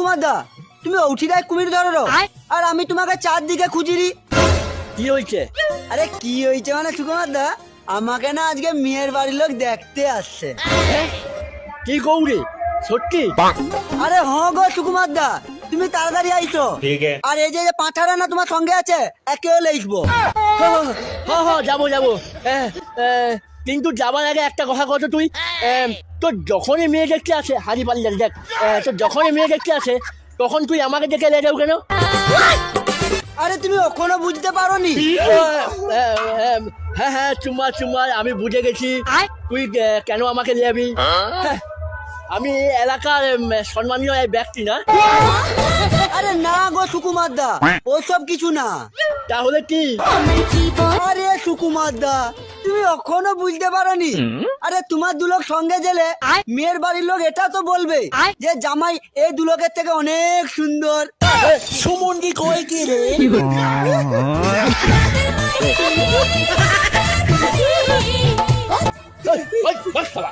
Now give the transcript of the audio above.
সুকুমার দা, তুমি উঠিটাই কুমির ধরো আর আমি তোমাকে চারদিকে খুঁজিরি। কি হয়েছে? আরে কি হয়েছে মানে সুকুমার দা, আমাকে না আজকে মেয়ের বাড়ির লোক দেখতে আসছে। কি কৌরে সত্যি? আরে হ গো সুকুমার দা, তুমি তাড়াতাড়ি আইছো। আর এই যে পাঁঠারা না তোমার সঙ্গে আছে, একেও লিখবো। যাবো যাবো। কিন্তু যাবার আগে একটা কথা কত, তুই তোর যখনই মেয়ে দেখতে আসে, হারি পালি যাবি দেখ, তোর যখনই মেয়ে দেখতে আসে তখন তুই আমাকে দেখে লেগেও কেন? আরে তুমি এখনো বুঝতে পারোনি? হ্যাঁ চুম্মা আমি বুঝে গেছি। তুই কেন আমাকে যাবি? আমি এলাকার সম্মানীয় এক ব্যক্তি না? আরে না গো সুকুমার দা, ওসব কিছু না। তাহলে কি? আরে সুকুমার দা, তুমি এখনো বুঝতে পারোনি? আরে তোমার দুলোক সঙ্গে গেলে মেয়ের বাড়ির লোক এটা তো বলবে যে জামাই এই দুলোকের থেকে অনেক সুন্দর। সুমনকে কয় কি রে? ওই, ওই, ওই, শালা।